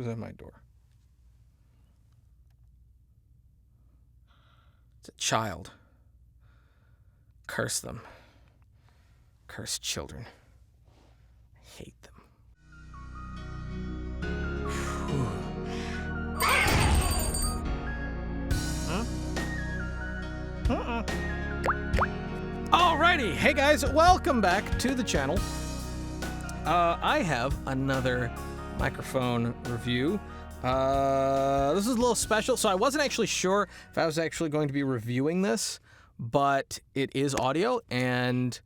Who's at my door? It's a child. Curse them. Curse children. I hate them. Alrighty, hey guys, welcome back to the channel. I have another microphone review. This is a little special, so I wasn't actually sure if I was actually going to be reviewing this, but it is audio. And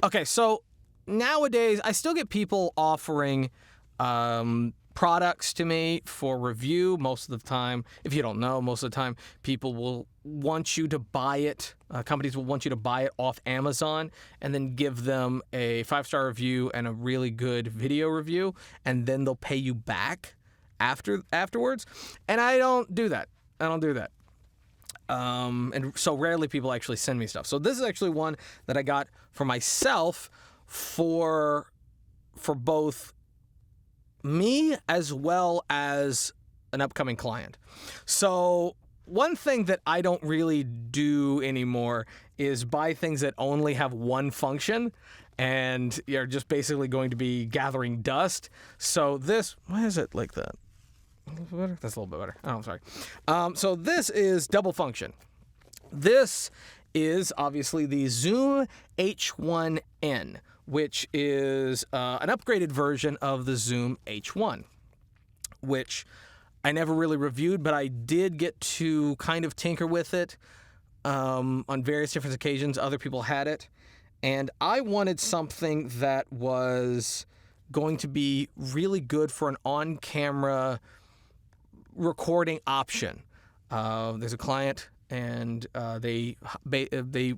okay, so nowadays I still get people offering products to me for review most of the time. If you don't know, most of the time people will want you to buy it. Companies will want you to buy it off Amazon and then give them a 5-star review and a really good video review, and then they'll pay you back afterwards. And I don't do that. And so rarely people actually send me stuff. So this is actually one that I got for myself for both me as well as an upcoming client. So one thing that I don't really do anymore is buy things that only have one function and you're just basically going to be gathering dust. So this, why is it like that? A little bit better? That's a little bit better. Oh, I'm sorry. So this is double function. This is obviously the Zoom H1n, which is an upgraded version of the Zoom H1, which I never really reviewed, but I did get to kind of tinker with it on various different occasions. Other people had it, and I wanted something that was going to be really good for an on-camera recording option. There's a client, and they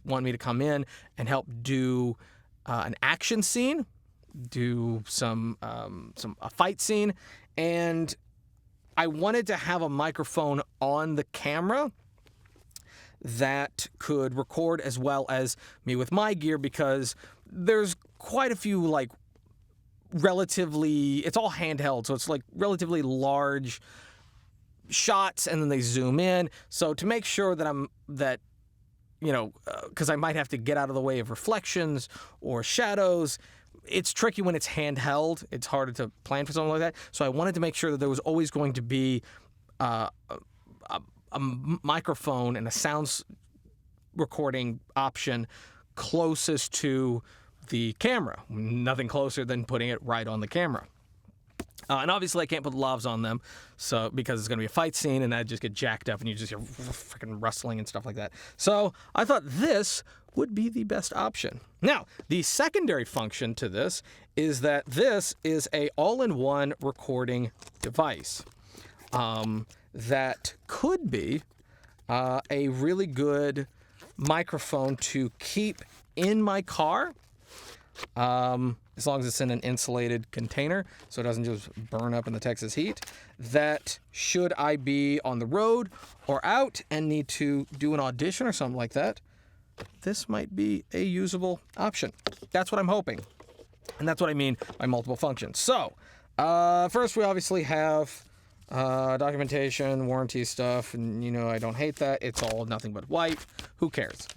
want me to come in and help do an action scene, do a fight scene, and I wanted to have a microphone on the camera that could record as well as me with my gear, because there's quite a few like relatively, it's all handheld, so it's like relatively large shots, and then they zoom in. So to make sure that because I might have to get out of the way of reflections or shadows. It's tricky when it's handheld. It's harder to plan for something like that. So I wanted to make sure that there was always going to be a microphone and a sound recording option closest to the camera. Nothing closer than putting it right on the camera. And obviously I can't put lavs on them, so because it's going to be a fight scene and I'd just get jacked up and you just hear freaking rustling and stuff like that. So I thought this would be the best option. Now, the secondary function to this is that this is a all-in-one recording device that could be a really good microphone to keep in my car. As long as it's in an insulated container so it doesn't just burn up in the Texas heat, that should I be on the road or out and need to do an audition or something like that, this might be a usable option. That's what I'm hoping. And that's what I mean by multiple functions. So, first we obviously have documentation, warranty stuff, and I don't hate that. It's all nothing but white. Who cares?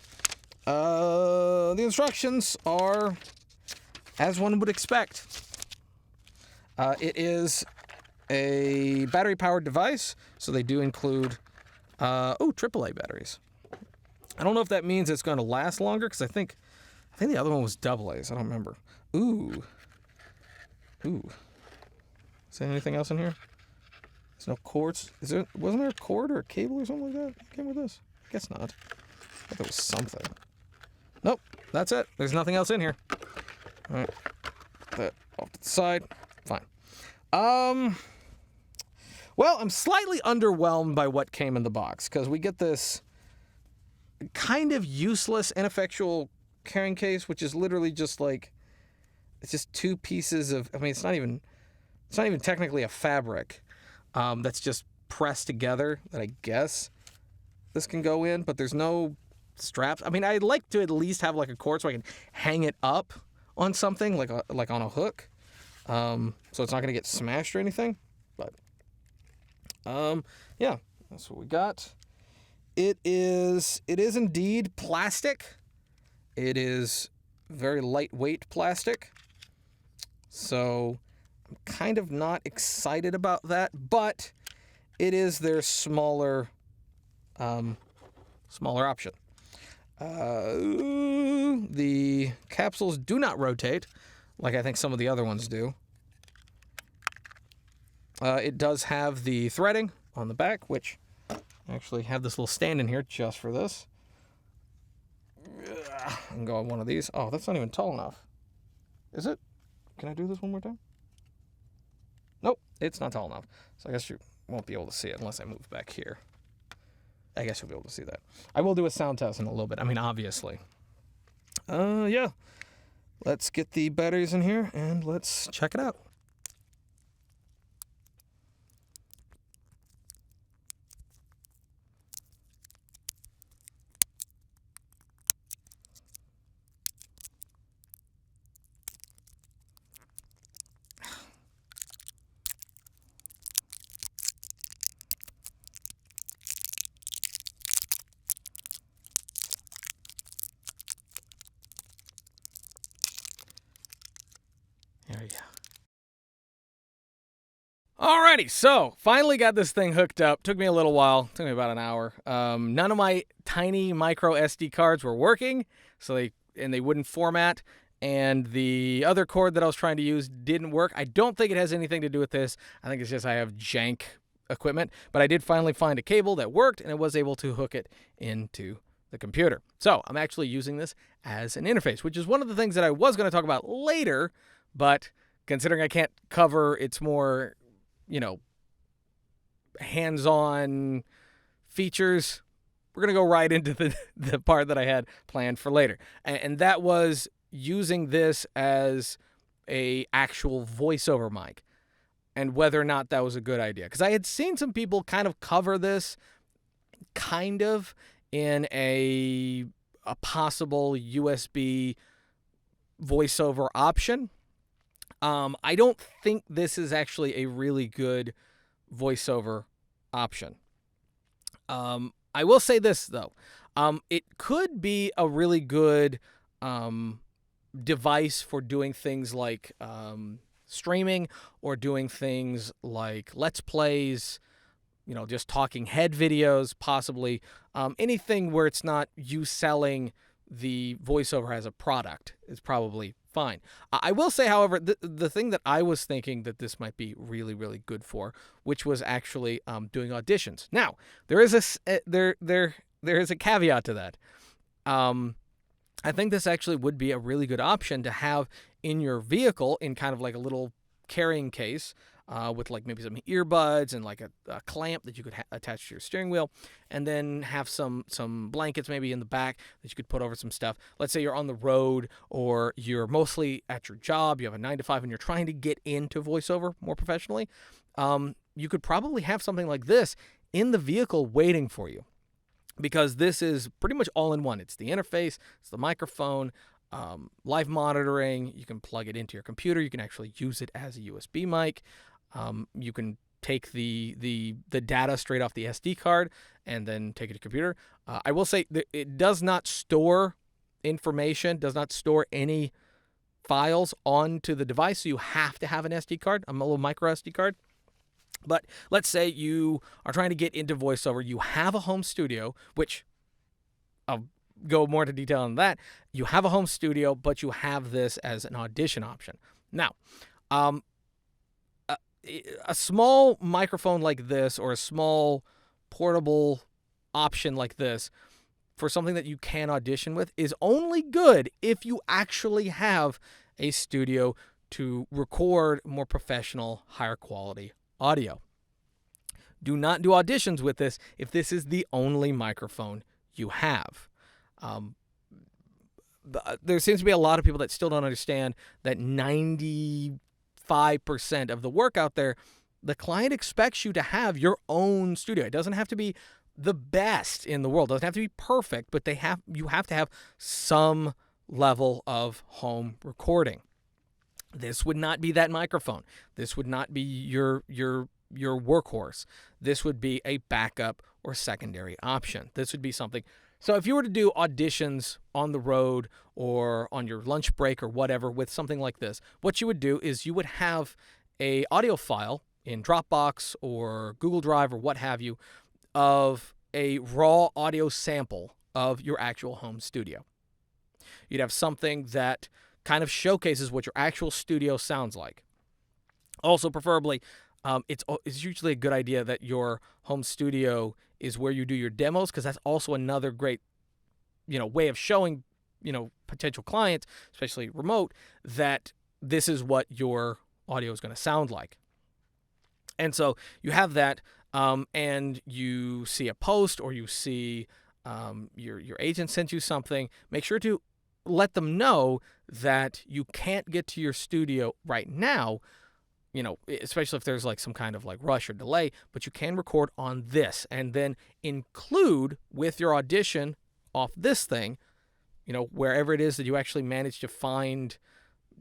The instructions are as one would expect. It is a battery-powered device, so they do include AAA batteries. I don't know if that means it's going to last longer, because I think the other one was AA's. I don't remember. Ooh. Is there anything else in here? There's no cords. Wasn't there a cord or a cable or something like that that came with this? I guess not. I thought there was something. Nope, that's it. There's nothing else in here. All right, put that off to the side. Fine. Well, I'm slightly underwhelmed by what came in the box, because we get this kind of useless Ineffectual carrying case, which is literally just like, it's just two pieces of, it's not even technically a fabric that's just pressed together that I guess this can go in, but there's no straps. I'd like to at least have like a cord so I can hang it up on something like on a hook, so it's not going to get smashed or anything. But Yeah, that's what we got. It is indeed plastic. It is very lightweight plastic. So I'm kind of not excited about that, but it is their smaller option. The capsules do not rotate like I think some of the other ones do. It does have the threading on the back, which I actually have this little stand in here just for this. I can go on one of these. Oh, that's not even tall enough. Is it? Can I do this one more time? Nope, it's not tall enough. So I guess you won't be able to see it unless I move back here. I guess you'll be able to see that. I will do a sound test in a little bit. I mean, obviously. Yeah. Let's get the batteries in here and let's check it out. There we go. Alrighty, so finally got this thing hooked up. Took me a little while. Took me about an hour. None of my tiny micro SD cards were working, so they wouldn't format. And the other cord that I was trying to use didn't work. I don't think it has anything to do with this. I think it's just I have jank equipment. But I did finally find a cable that worked, and I was able to hook it into the computer. So I'm actually using this as an interface, which is one of the things that I was going to talk about later. But considering I can't cover its more, hands-on features, we're going to go right into the part that I had planned for later. And that was using this as a actual voiceover mic and whether or not that was a good idea. Because I had seen some people kind of cover this kind of in a possible USB voiceover option. I don't think this is actually a really good voiceover option. I will say this, though. It could be a really good device for doing things like streaming or doing things like Let's Plays, just talking head videos, possibly. Anything where it's not you selling the voiceover as a product is probably fine. I will say, however, the thing that I was thinking that this might be really, really good for, which was actually doing auditions. Now, there is a caveat to that. I think this actually would be a really good option to have in your vehicle in kind of like a little carrying case with like maybe some earbuds and like a clamp that you could attach to your steering wheel, and then have some blankets maybe in the back that you could put over some stuff. Let's say you're on the road or you're mostly at your job, you have a 9-to-5 and you're trying to get into voiceover more professionally. You could probably have something like this in the vehicle waiting for you, because this is pretty much all in one. It's the interface, it's the microphone, live monitoring. You can plug it into your computer. You can actually use it as a USB mic. You can take the data straight off the SD card and then take it to your computer. I will say that it does not store information, does not store any files onto the device, so you have to have an SD card, a little micro SD card. But let's say you are trying to get into voiceover. You have a home studio, which I'll go more into detail on that. You have a home studio, but you have this as an audition option. Now, a small microphone like this or a small portable option like this for something that you can audition with is only good if you actually have a studio to record more professional, higher quality audio. Do not do auditions with this if this is the only microphone you have. There seems to be a lot of people that still don't understand that 95% of the work out there, the client expects you to have your own studio. It doesn't have to be the best in the world. It doesn't have to be perfect, but you have to have some level of home recording. This would not be that microphone. This would not be your your workhorse. This would be a backup or secondary option. This would be something. So if you were to do auditions on the road or on your lunch break or whatever with something like this, what you would do is you would have a audio file in Dropbox or Google Drive or what have you of a raw audio sample of your actual home studio. You'd have something that kind of showcases what your actual studio sounds like. Also, preferably, it's usually a good idea that your home studio is where you do your demos, because that's also another great, way of showing, potential clients, especially remote, that this is what your audio is going to sound like. And so you have that, and you see a post or you see your agent sent you something. Make sure to let them know that you can't get to your studio right now, especially if there's like some kind of like rush or delay, but you can record on this and then include with your audition off this thing, wherever it is that you actually manage to find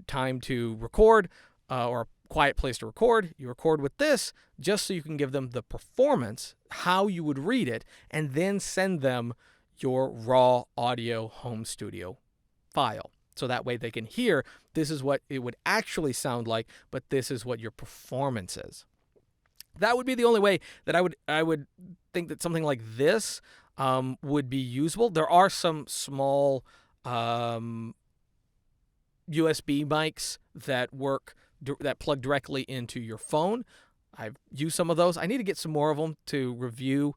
time to record or a quiet place to record, you record with this just so you can give them the performance, how you would read it, and then send them your raw audio home studio file. So that way they can hear this is what it would actually sound like, but this is what your performance is. That would be the only way that I would think that something like this would be usable. There are some small USB mics that work that plug directly into your phone. I've used some of those. I need to get some more of them to review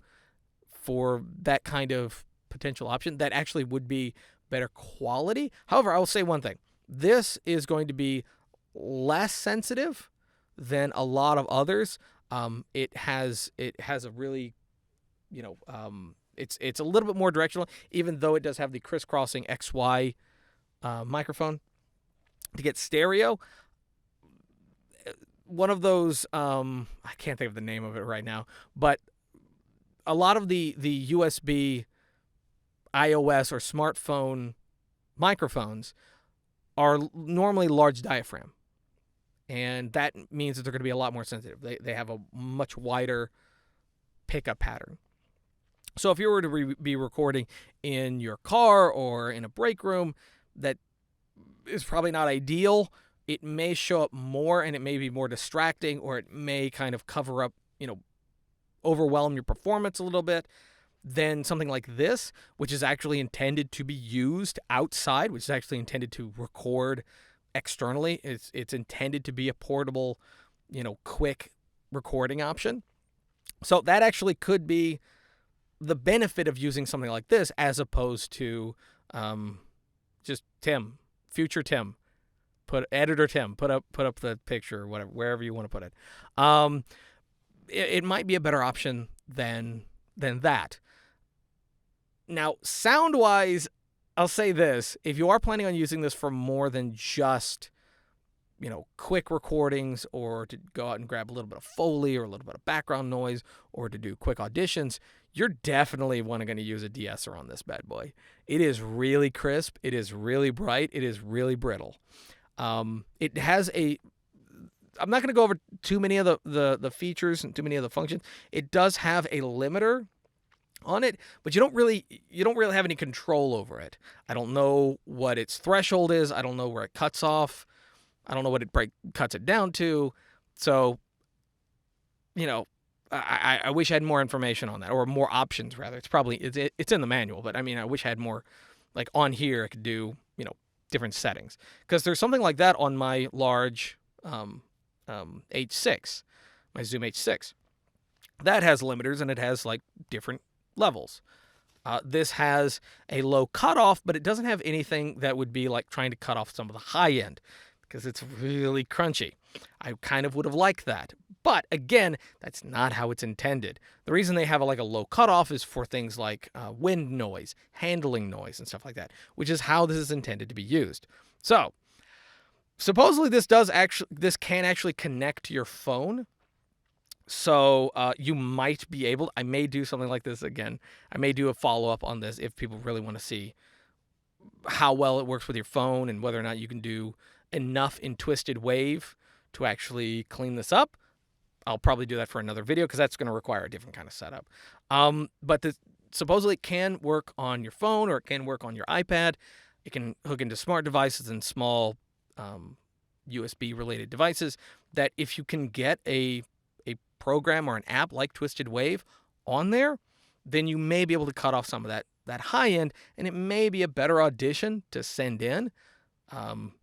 for that kind of potential option that actually would be better quality. However, I will say one thing. This is going to be less sensitive than a lot of others. It has a really, it's a little bit more directional, even though it does have the crisscrossing XY microphone to get stereo. One of those, I can't think of the name of it right now, but a lot of the USB iOS or smartphone microphones are normally large diaphragm. And that means that they're going to be a lot more sensitive. They have a much wider pickup pattern. So if you were to be recording in your car or in a break room, that is probably not ideal. It may show up more and it may be more distracting, or it may kind of cover up, overwhelm your performance a little bit. Then something like this, which is actually intended to be used outside, which is actually intended to record externally. It's intended to be a portable, quick recording option. So that actually could be the benefit of using something like this, as opposed to just Tim, future Tim, editor Tim, put up the picture or whatever, wherever you want to put it. It might be a better option than that. Now, sound-wise, I'll say this. If you are planning on using this for more than just, quick recordings, or to go out and grab a little bit of Foley or a little bit of background noise, or to do quick auditions, you're definitely going to use a de-esser on this bad boy. It is really crisp. It is really bright. It is really brittle. It has I'm not going to go over too many of the features and too many of the functions. It does have a limiter on it, but you don't really have any control over it. I don't know what its threshold is. I don't know where it cuts off. I don't know what it cuts it down to. So, I wish I had more information on that, or more options rather. It's in the manual, but I mean, I wish I had more, like on here I could do, different settings, because there's something like that on my large H6, my Zoom H6. That has limiters and it has like different levels. This has a low cutoff, but it doesn't have anything that would be like trying to cut off some of the high end, because it's really crunchy. I kind of would have liked that. But again, that's not how it's intended. The reason they have a low cutoff is for things like wind noise, handling noise, and stuff like that, which is how this is intended to be used. So, supposedly this can actually connect to your phone. So you might be able, I may do something like this again. I may do a follow-up on this if people really want to see how well it works with your phone and whether or not you can do enough in twisted wave to actually clean this up. I'll probably do that for another video because that's going to require a different kind of setup. But supposedly it can work on your phone or it can work on your iPad. It can hook into smart devices and small USB-related devices that if you can get a program or an app like Twisted Wave on there, then you may be able to cut off some of that high end, and it may be a better audition to send in.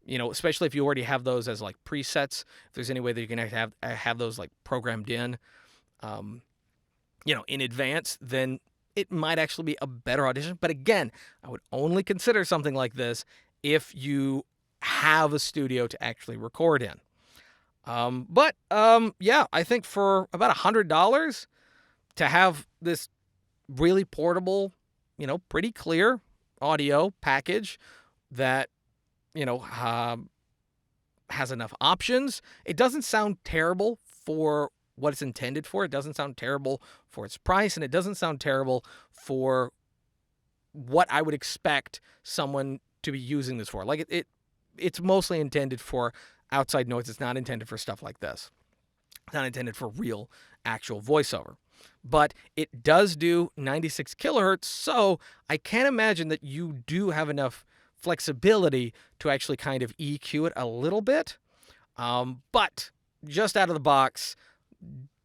Especially if you already have those as like presets. If there's any way that you can have those like programmed in, in advance, then it might actually be a better audition. But again, I would only consider something like this if you have a studio to actually record in. I think for about $100 to have this really portable, pretty clear audio package that, has enough options. It doesn't sound terrible for what it's intended for. It doesn't sound terrible for its price, and it doesn't sound terrible for what I would expect someone to be using this for. Like it's mostly intended for outside noise. It's not intended for stuff like this. It's not intended for real, actual voiceover. But it does do 96 kilohertz, so I can't imagine that you do have enough flexibility to actually kind of EQ it a little bit. But just out of the box,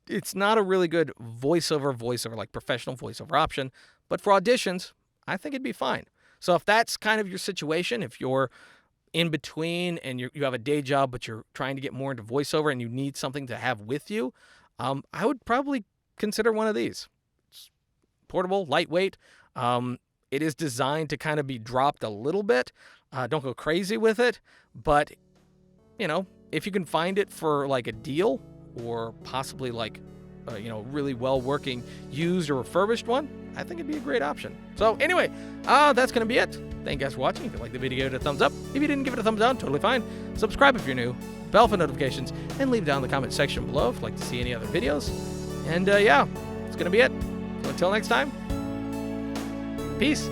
it's not a really good voiceover, like professional voiceover option. But for auditions, I think it'd be fine. So if that's kind of your situation, if you're in between and you have a day job, but you're trying to get more into voiceover and you need something to have with you, I would probably consider one of these. It's portable, lightweight. It is designed to kind of be dropped a little bit. Don't go crazy with it. But, if you can find it for like a deal or possibly like, really well-working used or refurbished one, I think it'd be a great option. So anyway, that's going to be it. Thank you guys for watching. If you liked the video, give it a thumbs up. If you didn't give it a thumbs down, totally fine. Subscribe if you're new, bell for notifications, and leave down in the comment section below if you'd like to see any other videos. And it's going to be it. So until next time, peace.